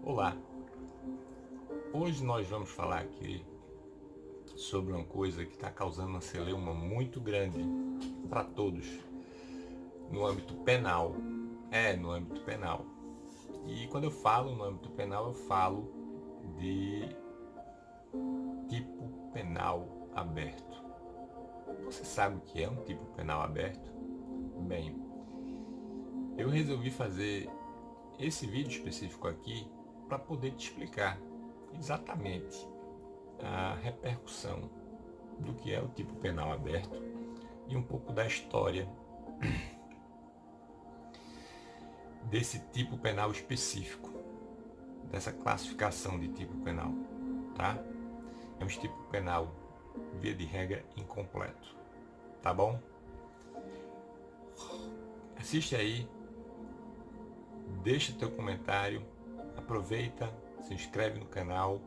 Olá, hoje nós vamos falar aqui sobre uma coisa que está causando uma celeuma muito grande para todos no âmbito penal. No âmbito penal. E quando eu falo no âmbito penal, eu falo de tipo penal aberto. Você sabe o que é um tipo penal aberto? Bem, eu resolvi fazer esse vídeo específico aqui para poder te explicar exatamente a repercussão do que é o tipo penal aberto e um pouco da história desse tipo penal específico, dessa classificação de tipo penal, tá? É um tipo penal, via de regra, incompleto, tá bom? Assiste aí, deixa teu comentário, aproveita, se inscreve no canal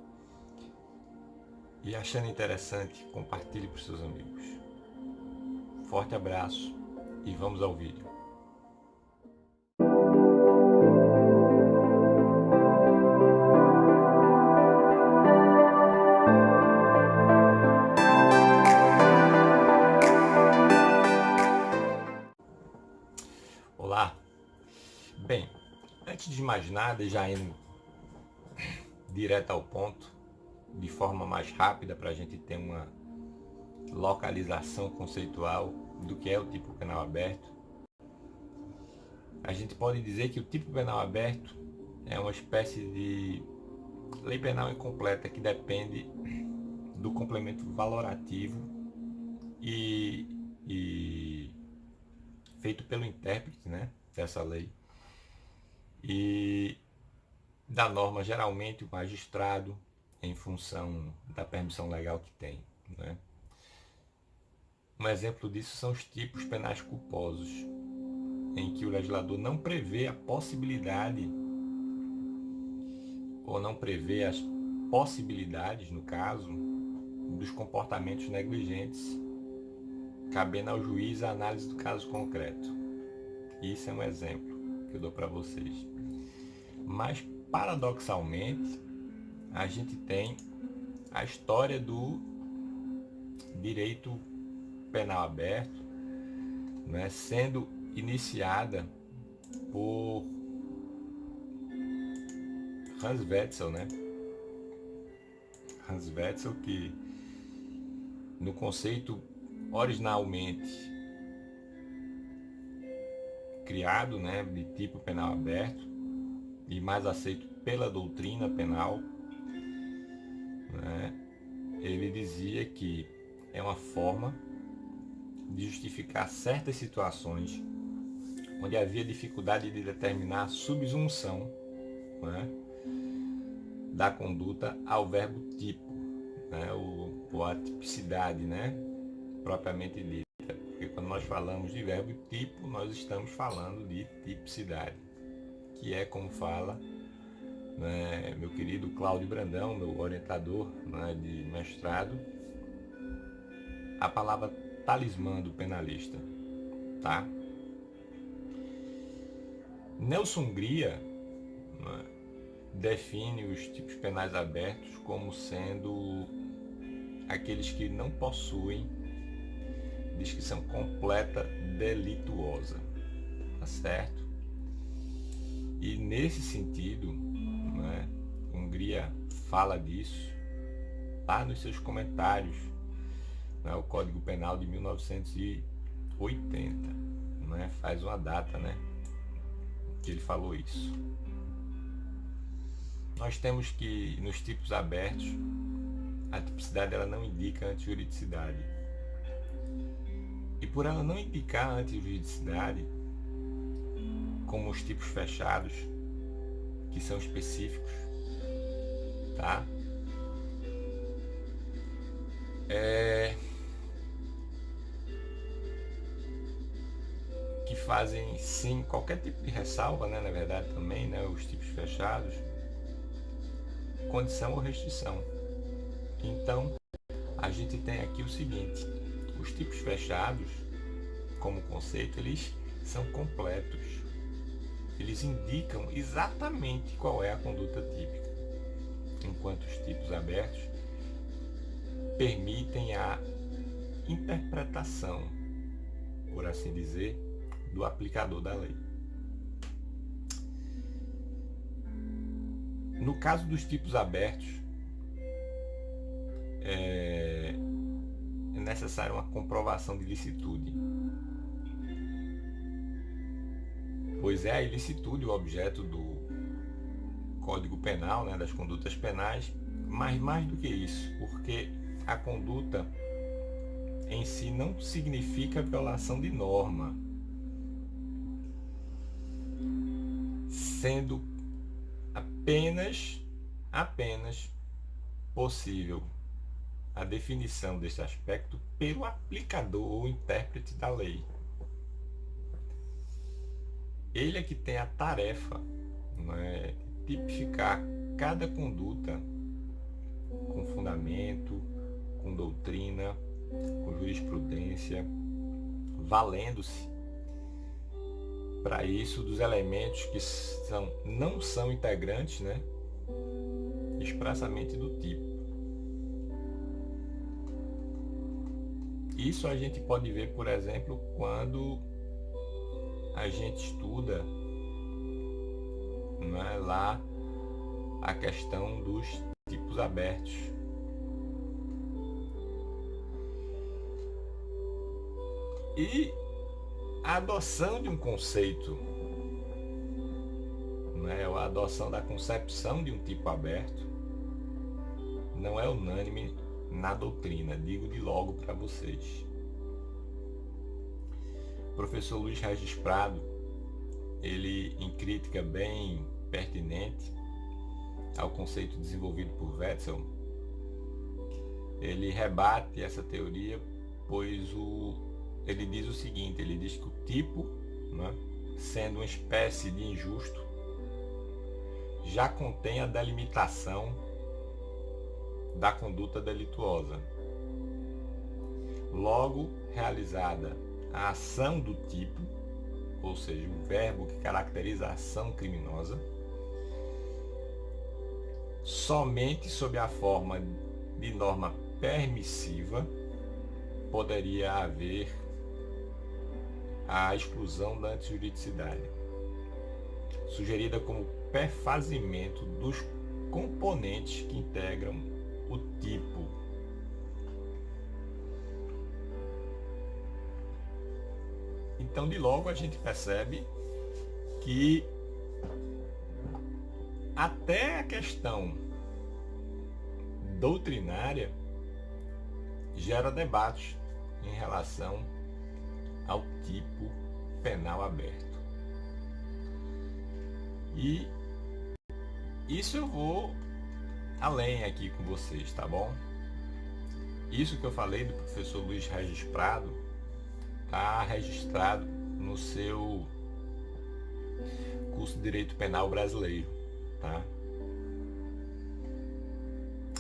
e achando interessante, compartilhe para os seus amigos. Forte abraço e vamos ao vídeo. Olá. Bem, antes de mais nada, já indo direto ao ponto, de forma mais rápida para a gente ter uma localização conceitual do que é o tipo penal aberto, a gente pode dizer que o tipo penal aberto é uma espécie de lei penal incompleta que depende do complemento valorativo e feito pelo intérprete, né, dessa lei, e da norma geralmente o magistrado, em função da permissão legal que tem, né? Um exemplo disso são os tipos penais culposos, em que o legislador não prevê a possibilidade, ou não prevê as possibilidades, no caso, dos comportamentos negligentes, cabendo ao juiz a análise do caso concreto. Isso é um exemplo que eu dou para vocês. Mas, paradoxalmente, a gente tem a história do direito penal aberto, né, sendo iniciada por Hans Wetzel, né? Hans Wetzel, que no conceito originalmente criado, né, de tipo penal aberto e mais aceito pela doutrina penal, né, ele dizia que é uma forma de justificar certas situações onde havia dificuldade de determinar a subsunção, né, da conduta ao verbo tipo, né, ou a tipicidade, né, propriamente dita. Porque quando nós falamos de verbo tipo, nós estamos falando de tipicidade, que é como fala, né, meu querido Cláudio Brandão, meu orientador, né, de mestrado, a palavra talismã do penalista, tá? Nelson Hungria, né, define os tipos penais abertos como sendo aqueles que não possuem descrição completa delituosa, tá certo? E nesse sentido, né, Hungria fala disso lá nos seus comentários, né, o Código Penal de 1980, né, faz uma data, né, que ele falou isso. Nós temos que nos tipos abertos a tipicidade ela não indica antijuridicidade, e por ela não indicar antijuridicidade, como os tipos fechados, que são específicos, tá? Que fazem sim qualquer tipo de ressalva, né, na verdade também, né, os tipos fechados, condição ou restrição. Então, a gente tem aqui o seguinte: os tipos fechados, como conceito, eles são completos. eles indicam exatamente qual é a conduta típica, enquanto os tipos abertos permitem a interpretação, por assim dizer, do aplicador da lei. No caso dos tipos abertos, é necessária uma comprovação de ilicitude, pois é a ilicitude o objeto do Código Penal, né, das condutas penais, mas mais do que isso, porque a conduta em si não significa violação de norma, sendo apenas possível a definição deste aspecto pelo aplicador ou intérprete da lei. Ele é que tem a tarefa, né, de tipificar cada conduta com fundamento, com doutrina, com jurisprudência, valendo-se para isso dos elementos que não são integrantes, né, expressamente do tipo. Isso a gente pode ver, por exemplo, quando a gente estuda, né, lá a questão dos tipos abertos. E a adoção de um conceito, né, a adoção da concepção de um tipo aberto, não é unânime na doutrina, digo de logo para vocês. O professor Luiz Regis Prado, ele, em crítica bem pertinente ao conceito desenvolvido por Wetzel, ele rebate essa teoria, pois ele diz o seguinte, ele diz que o tipo, né, sendo uma espécie de injusto, já contém a delimitação da conduta delituosa. Logo, realizada a ação do tipo, ou seja, o verbo que caracteriza a ação criminosa, somente sob a forma de norma permissiva poderia haver a exclusão da antijuridicidade, sugerida como perfazimento dos componentes que integram o tipo. Então, de logo, a gente percebe que até a questão doutrinária gera debates em relação ao tipo penal aberto. E isso eu vou além aqui com vocês, tá bom? Isso que eu falei do professor Luiz Regis Prado está registrado no seu curso de Direito Penal Brasileiro, tá?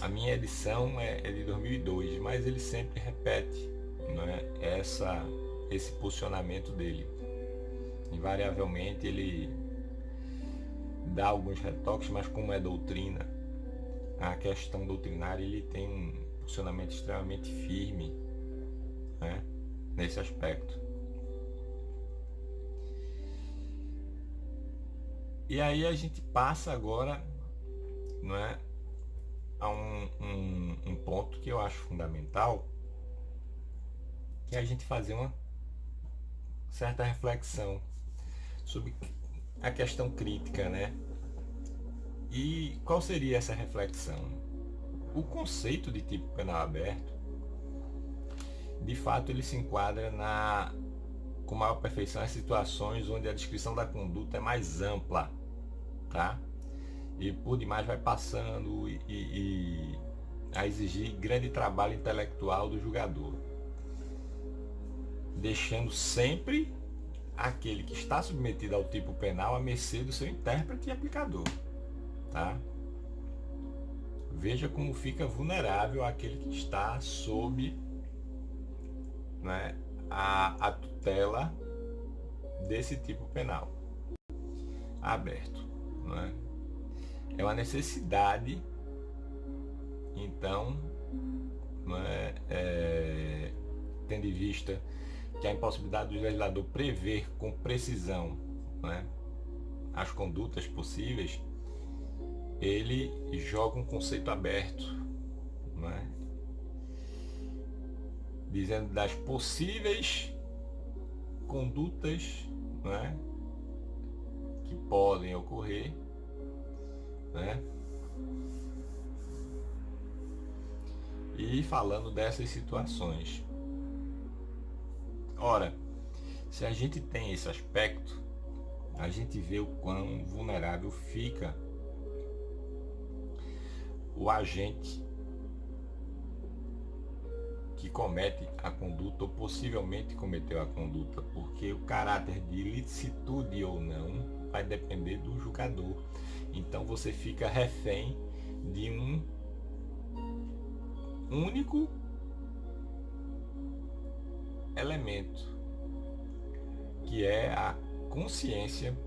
A minha edição é de 2002, mas ele sempre repete, né, esse posicionamento dele. Invariavelmente ele dá alguns retoques, mas como é doutrina, a questão doutrinária, ele tem um posicionamento extremamente firme, né, nesse aspecto. E aí a gente passa agora, né, a um ponto que eu acho fundamental, que é a gente fazer uma certa reflexão sobre a questão crítica, né? E qual seria essa reflexão? O conceito de tipo penal aberto, de fato, ele se enquadra com maior perfeição as situações onde a descrição da conduta é mais ampla, tá? E por demais vai passando a exigir grande trabalho intelectual do julgador, deixando sempre aquele que está submetido ao tipo penal à mercê do seu intérprete e aplicador, tá? Veja como fica vulnerável aquele que está sob, né, a tutela desse tipo penal. aberto, não é? É uma necessidade, então, não é? Tendo em vista que a impossibilidade do legislador prever com precisão, não é, as condutas possíveis, ele joga um conceito aberto, não é? Dizendo das possíveis condutas, não é, que podem ocorrer, né? E falando dessas situações. Ora, se a gente tem esse aspecto, a gente vê o quão vulnerável fica o agente que comete a conduta ou possivelmente cometeu a conduta, porque o caráter de ilicitude ou não vai depender do julgador. Então você fica refém de um único elemento, que é a consciência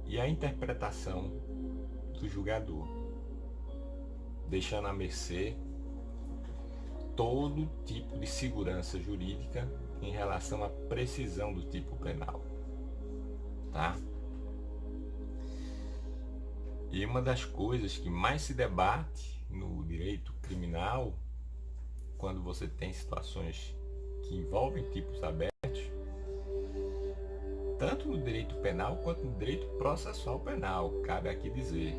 e a interpretação do julgador, deixando à mercê todo tipo de segurança jurídica em relação à precisão do tipo penal, tá? E uma das coisas que mais se debate no direito criminal, quando você tem situações que envolvem tipos abertos, tanto no direito penal quanto no direito processual penal, cabe aqui dizer,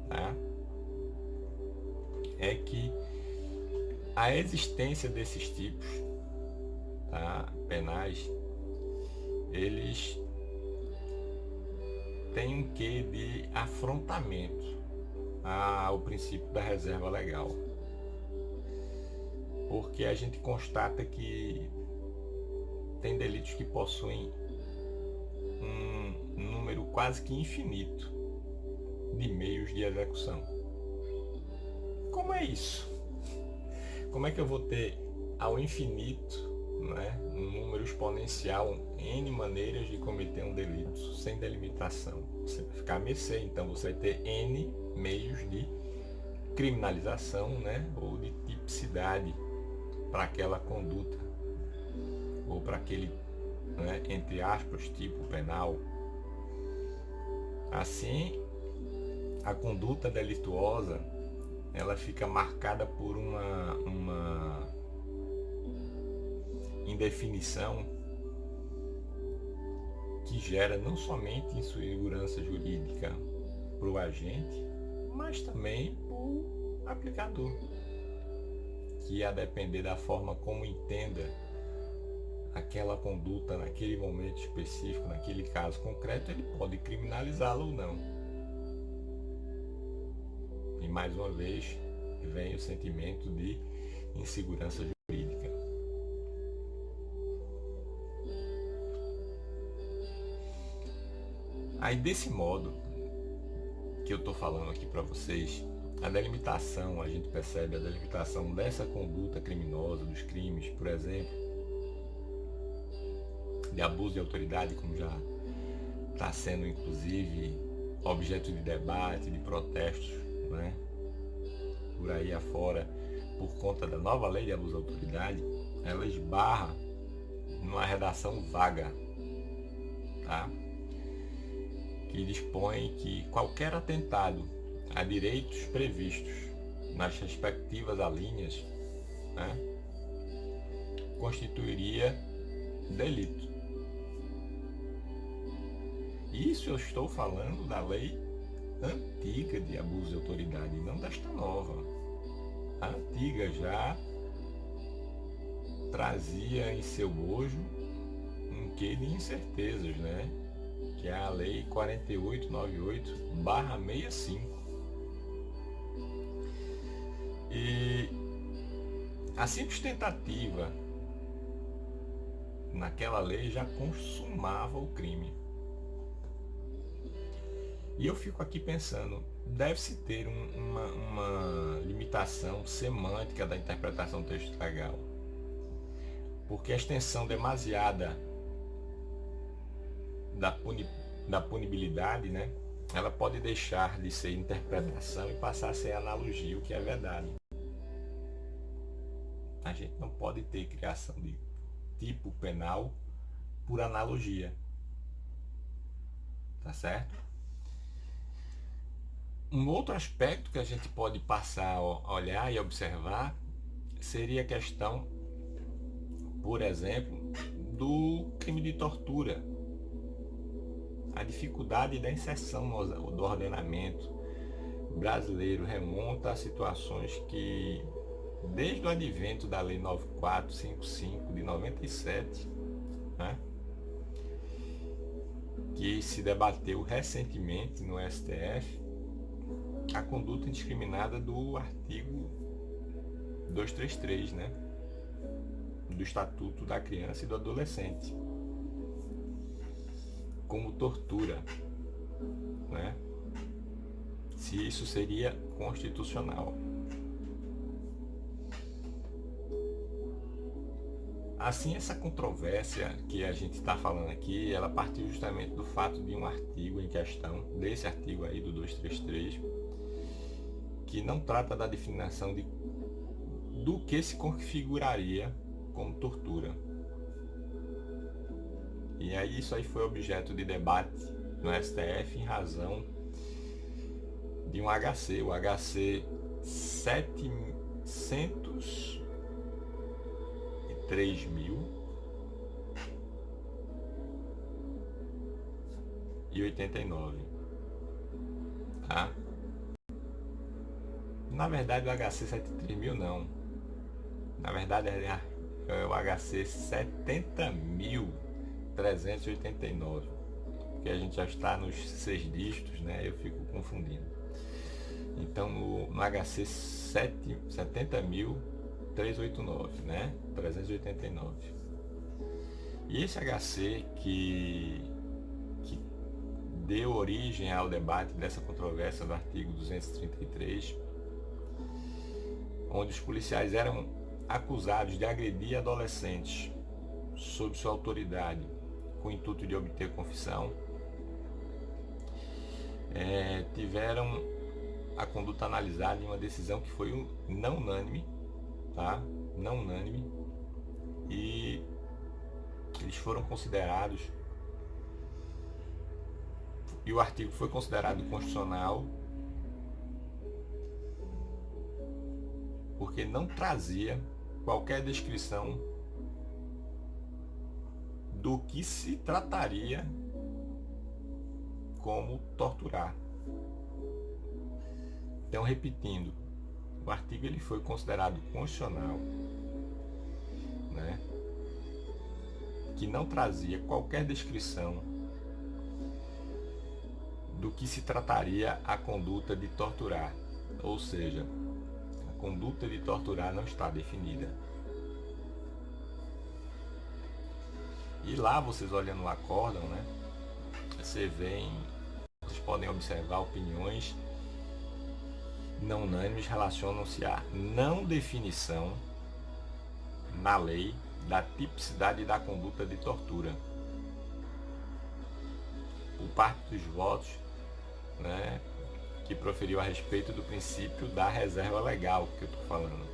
tá? É que a existência desses tipos, tá, penais, eles têm um quê de afrontamento ao princípio da reserva legal. Porque a gente constata que tem delitos que possuem um número quase que infinito de meios de execução. Como é isso? Como é que eu vou ter ao infinito, né, um número exponencial, N maneiras de cometer um delito sem delimitação? Você vai ficar à mercê, então você vai ter N meios de criminalização, né, ou de tipicidade para aquela conduta, ou para aquele, né, entre aspas, tipo penal. Assim, a conduta delituosa, ela fica marcada por uma indefinição que gera não somente insegurança jurídica para o agente, mas também para o aplicador, que a depender da forma como entenda aquela conduta naquele momento específico, naquele caso concreto, ele pode criminalizá-lo ou não. E mais uma vez vem o sentimento de insegurança jurídica. Aí, desse modo que eu estou falando aqui para vocês, a delimitação, a gente percebe a delimitação dessa conduta criminosa, dos crimes, por exemplo, de abuso de autoridade, como já está sendo inclusive objeto de debate, de protestos, né, por aí afora, por conta da nova lei de abuso de autoridade. Ela esbarra numa redação vaga, tá? Que dispõe que qualquer atentado a direitos previstos nas respectivas alíneas, né, constituiria delito. Isso eu estou falando da lei antiga de abuso de autoridade, não desta nova. A antiga já trazia em seu bojo um quê de incertezas, né? Que é a lei 4898/65. E a simples tentativa naquela lei já consumava o crime. E eu fico aqui pensando, deve-se ter uma limitação semântica da interpretação do texto legal, porque a extensão demasiada da, puni, da punibilidade, né, ela pode deixar de ser interpretação e passar a ser analogia, o que é verdade. A gente não pode ter criação de tipo penal por analogia, tá certo? Um outro aspecto que a gente pode passar a olhar e observar seria a questão, por exemplo, do crime de tortura. A dificuldade da inserção do ordenamento brasileiro remonta a situações que, desde o advento da Lei 9455 de 97, né, que se debateu recentemente no STF, a conduta indiscriminada do artigo 233, né, do Estatuto da Criança e do Adolescente, como tortura, né? Se isso seria constitucional. Assim, essa controvérsia que a gente está falando aqui, ela partiu justamente do fato de um artigo em questão, desse artigo aí do 233, que não trata da definição do que se configuraria como tortura. E aí isso aí foi objeto de debate no STF em razão de um HC, o HC 703.089, tá? Na verdade o HC 73.000 não. Na verdade é o HC 70.389, porque a gente já está nos 6 dígitos, né? Eu fico confundindo. Então no HC 70.389, né? 389. E esse HC que deu origem ao debate dessa controvérsia do artigo 233, onde os policiais eram acusados de agredir adolescentes sob sua autoridade com o intuito de obter confissão, tiveram a conduta analisada em uma decisão que foi não unânime, tá? Não unânime, e eles foram considerados, e o artigo foi considerado constitucional porque não trazia qualquer descrição do que se trataria como torturar. Então, repetindo, o artigo ele foi considerado constitucional, né, que não trazia qualquer descrição do que se trataria a conduta de torturar, ou seja, a conduta de torturar não está definida. E lá, vocês olhando o acórdão, né, vocês podem observar opiniões não unânimes relacionam-se à não definição na lei da tipicidade da conduta de tortura. Por parte dos votos, né, que proferiu a respeito do princípio da reserva legal, que eu estou falando,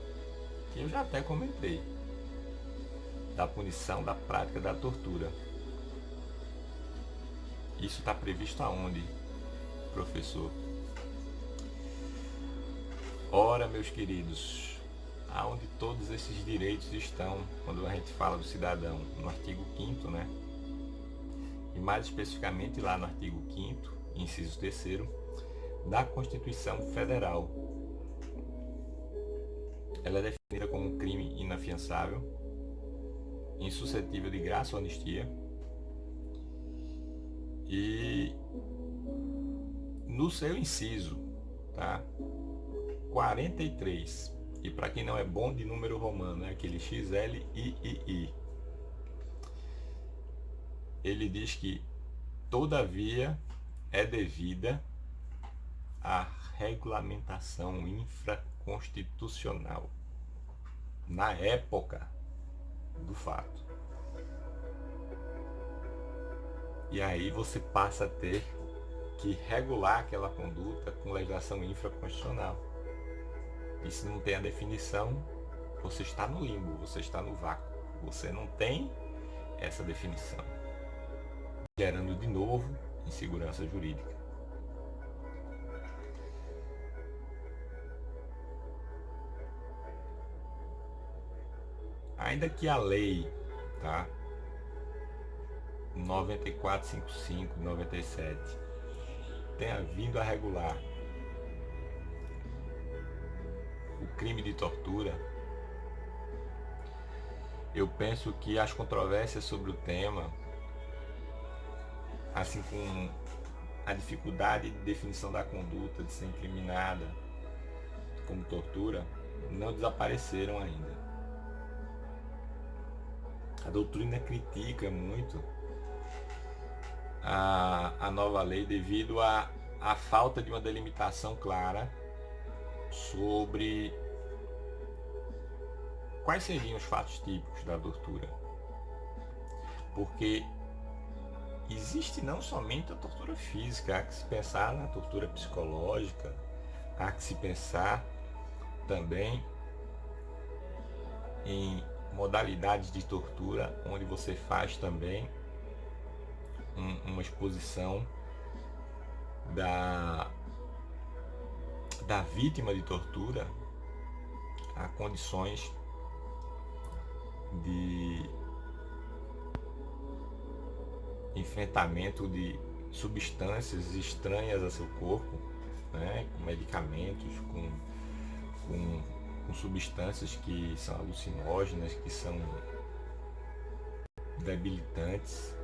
que eu já até comentei, da punição da prática da tortura. Isso está previsto aonde, professor? Ora, meus queridos, aonde todos esses direitos estão quando a gente fala do cidadão? No artigo 5º, né? E mais especificamente lá no artigo 5º, inciso 3º, da Constituição Federal. Ela é definida como um crime inafiançável, insuscetível de graça ou anistia, e no seu inciso, tá, 43, e para quem não é bom de número romano, é aquele XLIII, ele diz que todavia é devida a regulamentação infraconstitucional na época do fato. E aí você passa a ter que regular aquela conduta com legislação infraconstitucional. E se não tem a definição, você está no limbo, você está no vácuo. Você não tem essa definição, gerando de novo insegurança jurídica. Ainda que a lei, tá, 9455, 97, tenha vindo a regular o crime de tortura, eu penso que as controvérsias sobre o tema, assim como a dificuldade de definição da conduta de ser incriminada como tortura, não desapareceram ainda. A doutrina critica muito a nova lei devido à falta de uma delimitação clara sobre quais seriam os fatos típicos da tortura. Porque existe não somente a tortura física, há que se pensar na tortura psicológica, há que se pensar também em modalidades de tortura, onde você faz também uma exposição da vítima de tortura a condições de enfrentamento de substâncias estranhas a seu corpo, né? Com medicamentos, com substâncias que são alucinógenas, que são debilitantes,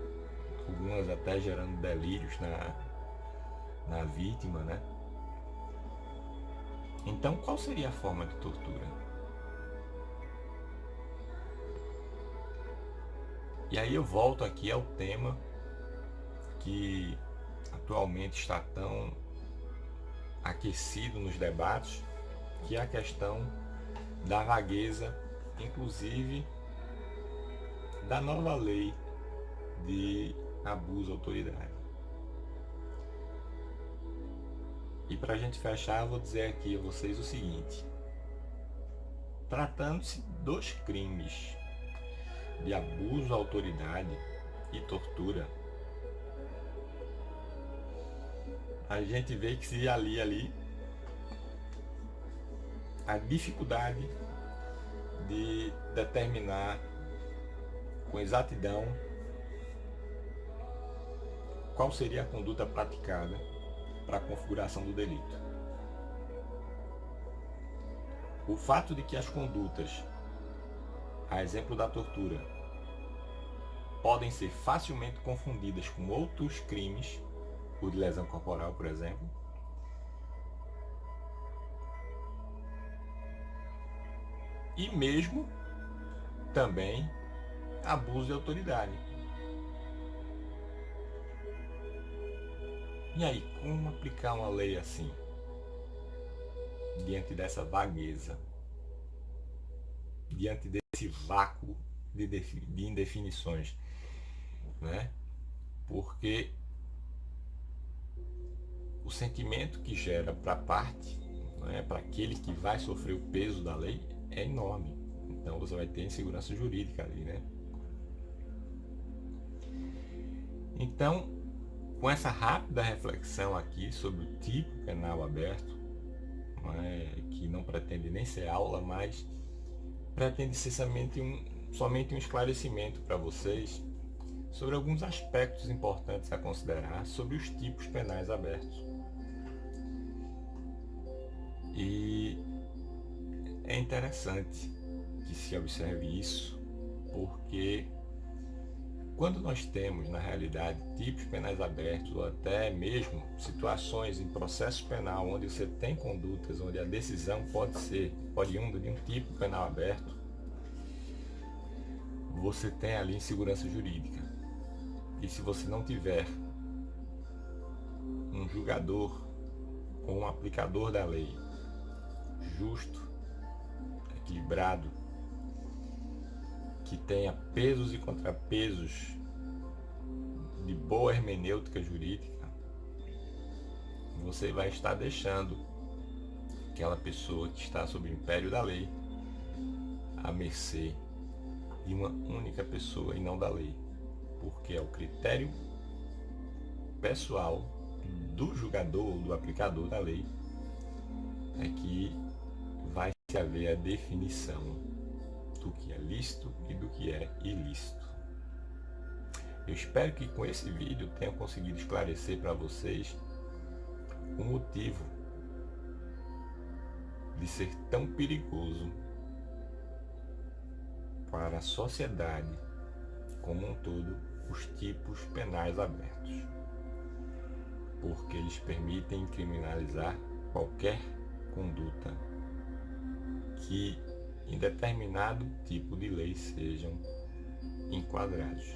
algumas até gerando delírios na vítima, né? Então, qual seria a forma de tortura? E aí eu volto aqui ao tema que atualmente está tão aquecido nos debates, que é a questão da vagueza, inclusive da nova lei de abuso de autoridade. E para a gente fechar, eu vou dizer aqui a vocês o seguinte: tratando-se dos crimes de abuso de autoridade e tortura, a gente vê que se ali a dificuldade de determinar com exatidão qual seria a conduta praticada para a configuração do delito. O fato de que as condutas, a exemplo da tortura, podem ser facilmente confundidas com outros crimes, o de lesão corporal, por exemplo, e mesmo também abuso de autoridade. E aí, como aplicar uma lei assim, diante dessa vagueza, diante desse vácuo de indefinições, né? Porque o sentimento que gera para a parte, né, para aquele que vai sofrer o peso da lei, é enorme. Então você vai ter insegurança jurídica ali, né? Então, com essa rápida reflexão aqui sobre o tipo penal aberto, que não pretende nem ser aula, mas pretende ser somente um esclarecimento para vocês sobre alguns aspectos importantes a considerar sobre os tipos penais abertos. E é interessante que se observe isso, porque quando nós temos, na realidade, tipos penais abertos, ou até mesmo situações em processo penal onde você tem condutas, onde a decisão pode ser oriunda de um tipo penal aberto, você tem ali insegurança jurídica. E se você não tiver um julgador ou um aplicador da lei justo, equilibrado, que tenha pesos e contrapesos de boa hermenêutica jurídica, você vai estar deixando aquela pessoa que está sob o império da lei à mercê de uma única pessoa e não da lei, porque é o critério pessoal do julgador ou do aplicador da lei é que vai se haver a definição do que é lícito e do que é ilícito. Eu espero que com esse vídeo tenha conseguido esclarecer para vocês o motivo de ser tão perigoso para a sociedade como um todo os tipos penais abertos, porque eles permitem criminalizar qualquer conduta que em determinado tipo de lei sejam enquadrados,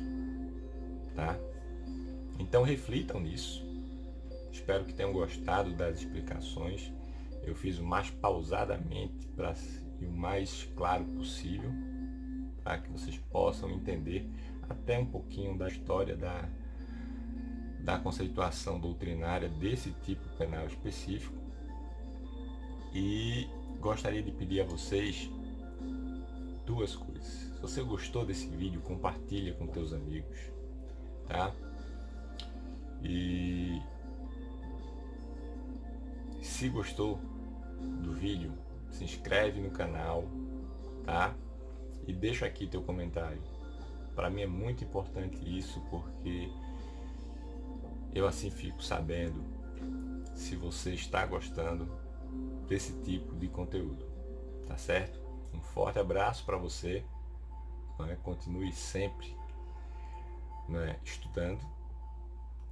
tá? Então reflitam nisso. Espero que tenham gostado das explicações. Eu fiz o mais pausadamente e o mais claro possível para que vocês possam entender até um pouquinho da história da conceituação doutrinária desse tipo penal específico. E gostaria de pedir a vocês duas coisas. Se você gostou desse vídeo, compartilha com teus amigos, tá? E se gostou do vídeo, se inscreve no canal, tá? E deixa aqui teu comentário. Para mim é muito importante isso, porque eu assim fico sabendo se você está gostando desse tipo de conteúdo, tá certo? Um forte abraço para você, né? Continue sempre, né, estudando,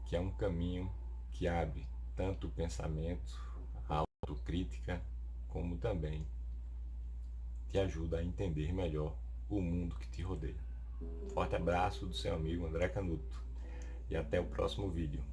que é um caminho que abre tanto o pensamento, a autocrítica, como também te ajuda a entender melhor o mundo que te rodeia. Forte abraço do seu amigo André Canuto e até o próximo vídeo.